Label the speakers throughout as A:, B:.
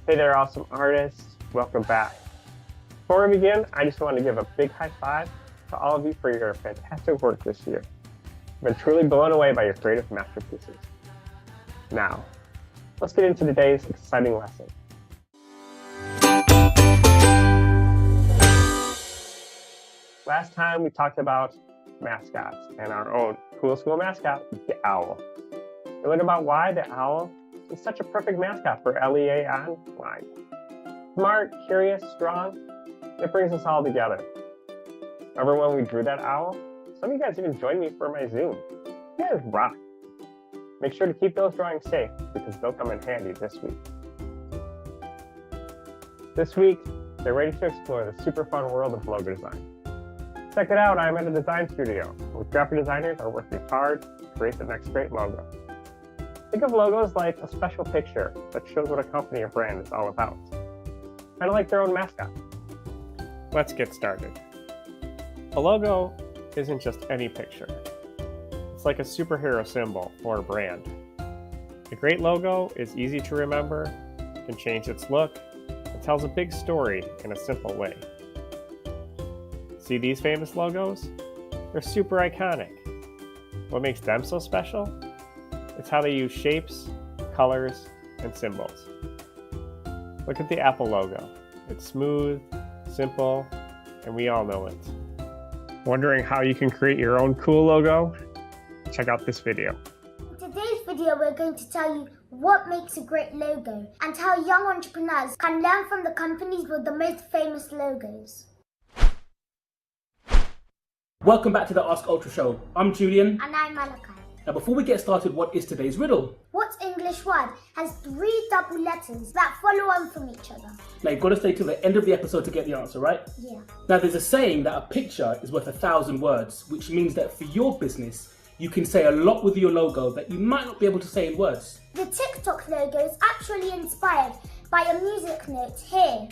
A: Hey there, awesome artists. Welcome back. Before we begin, I just want to give a big high five to all of you for your fantastic work this year. I've been truly blown away by your creative masterpieces. Now, let's get into today's exciting lesson. Last time we talked about mascots and our own cool school mascot, the owl. We learned about why the owl is such a perfect mascot for LEA Online. Smart, curious, strong, it brings us all together. Remember when we drew that owl? Some of you guys even joined me for my Zoom. You guys rock. Make sure to keep those drawings safe because they'll come in handy this week. This week, they're ready to explore the super fun world of logo design. Check it out, I'm at a design studio where graphic designers are working hard to create the next great logo. Think of logos like a special picture that shows what a company or brand is all about. Kind of like their own mascot. Let's get started. A logo isn't just any picture. It's like a superhero symbol for a brand. A great logo is easy to remember, can change its look, and tells a big story in a simple way. See these famous logos? They're super iconic. What makes them so special? It's how they use shapes, colors, and symbols. Look at the Apple logo. It's smooth, simple, and we all know it. Wondering how you can create your own cool logo? Check out this video.
B: In today's video, we're going to tell you what makes a great logo and how young entrepreneurs can learn from the companies with the most famous logos.
C: Welcome back to the Ask Ultra Show. I'm Julian.
B: And I'm Malachi.
C: Now before we get started, what is today's riddle?
B: What English word has 3 double letters that follow on from each other?
C: Now you've got to stay till the end of the episode to get the answer, right?
B: Yeah.
C: Now there's a saying that a picture is worth 1,000 words, which means that for your business, you can say a lot with your logo that you might not be able to say in words.
B: The TikTok logo is actually inspired by a music note here.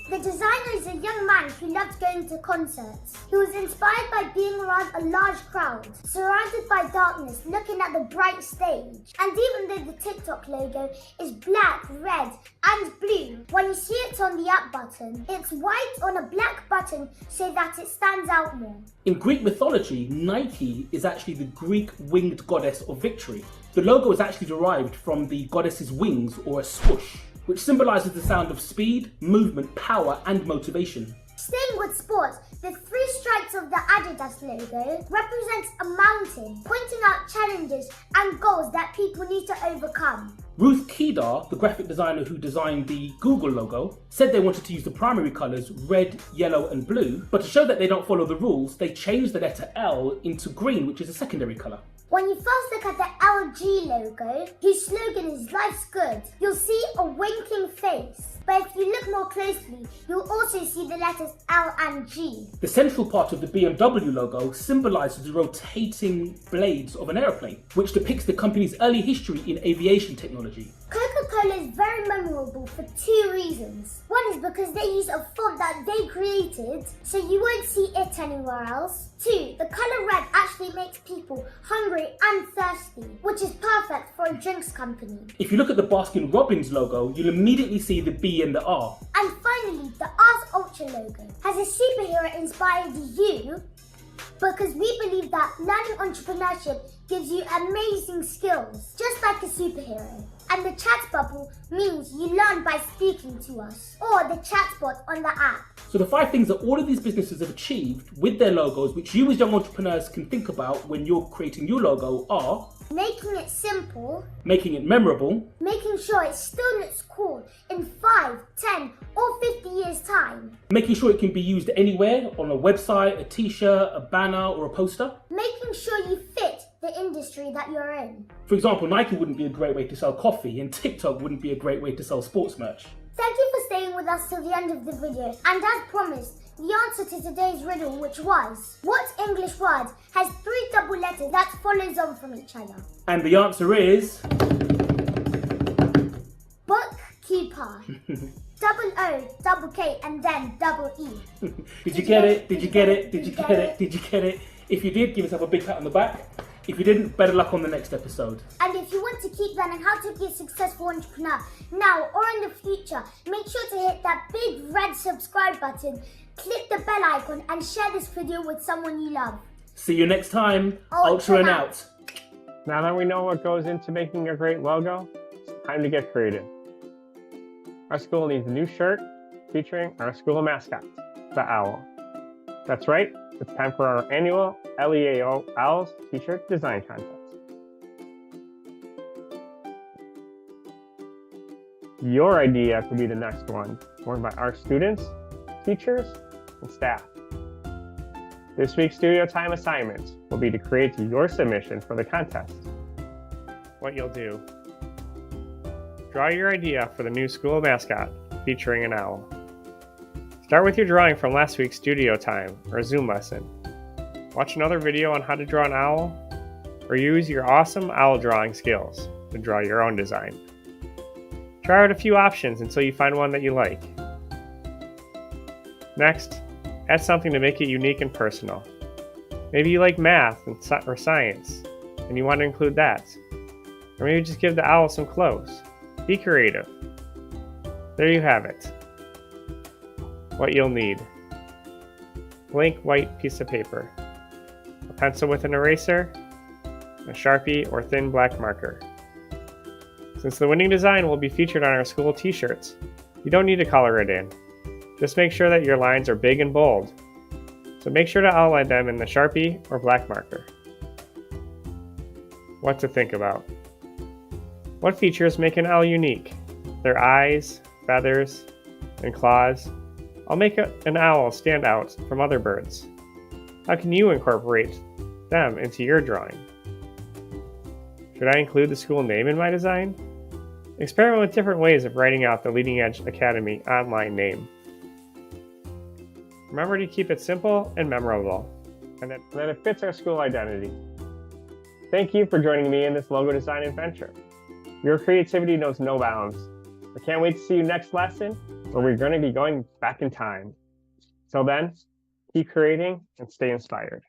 B: The designer is a young man who loved going to concerts. He was inspired by being around a large crowd, surrounded by darkness, looking at the bright stage. And even though the TikTok logo is black, red, and blue, when you see it on the up button, it's white on a black button so that it stands out more.
C: In Greek mythology, Nike is actually the Greek winged goddess of victory. The logo is actually derived from the goddess's wings, or a swoosh, which symbolises the sound of speed, movement, power, and motivation.
B: Staying with sports, the 3 stripes of the Adidas logo represents a mountain, pointing out challenges and goals that people need to overcome.
C: Ruth Kedar, the graphic designer who designed the Google logo, said they wanted to use the primary colours red, yellow and blue, but to show that they don't follow the rules, they changed the letter L into green, which is a secondary colour.
B: When you first look at the LG logo, whose slogan is "Life's Good," you'll see a winking face. But if you look more closely, you'll also see the letters L and G.
C: The central part of the BMW logo symbolises the rotating blades of an aeroplane, which depicts the company's early history in aviation technology.
B: Coca-Cola is very memorable for 2 reasons. One is because they use a font that they created, so you won't see it anywhere else. 2, the colour red actually makes people hungry and thirsty, which is perfect for a drinks company.
C: If you look at the Baskin-Robbins logo, you'll immediately see the B and the R.
B: And finally, the Ask Ultra logo has a superhero inspired you because we believe that learning entrepreneurship gives you amazing skills, just like a superhero. And the chat bubble means you learn by speaking to us, or the chatbot on the app.
C: So the 5 things that all of these businesses have achieved with their logos, which you as young entrepreneurs can think about when you're creating your logo, are
B: making it simple,
C: making it memorable,
B: making sure it still looks cool in 5, 10 or 50 years time,
C: making sure it can be used anywhere, on a website, a t-shirt, a banner or a poster,
B: making sure you fit the industry that you're in.
C: For example, Nike wouldn't be a great way to sell coffee and TikTok wouldn't be a great way to sell sports merch.
B: Thank you for staying with us till the end of the video. And as promised, the answer to today's riddle, which was, what English word has 3 double letters that follows on from each other?
C: And the answer is
B: bookkeeper. Double O, double K, and then double E.
C: Did you get it? Did you get it? Did you get it? Did you get it? If you did, give yourself a big pat on the back. If you didn't, better luck on the next episode.
B: And if you want to keep learning how to be a successful entrepreneur now or in the future, make sure to hit that big red subscribe button, click the bell icon, and share this video with someone you love.
C: See you next time.
B: Ultra
C: and out.
A: Now that we know what goes into making a great logo, it's time to get creative. Our school needs a new shirt featuring our school mascot, the owl. That's right, it's time for our annual LEAO Owls t-shirt design contest. Your idea could be the next one, worn by our students, teachers, and staff. This week's studio time assignment will be to create your submission for the contest. What you'll do: draw your idea for the new school mascot featuring an owl. Start with your drawing from last week's studio time or Zoom lesson. Watch another video on how to draw an owl, or use your awesome owl drawing skills to draw your own design. Try out a few options until you find one that you like. Next, add something to make it unique and personal. Maybe you like math or science, and you want to include that. Or maybe just give the owl some clothes. Be creative. There you have it. What you'll need: blank white piece of paper, a pencil with an eraser, a Sharpie or thin black marker. Since the winning design will be featured on our school t-shirts, you don't need to color it in. Just make sure that your lines are big and bold. So make sure to outline them in the Sharpie or black marker. What to think about: what features make an owl unique? Their eyes, feathers, and claws all make an owl stand out from other birds. How can you incorporate them into your drawing? Should I include the school name in my design? Experiment with different ways of writing out the Leading Edge Academy online name. Remember to keep it simple and memorable, and that it fits our school identity. Thank you for joining me in this logo design adventure. Your creativity knows no bounds. I can't wait to see you next lesson, where we're going to be going back in time. Till then, keep creating and stay inspired.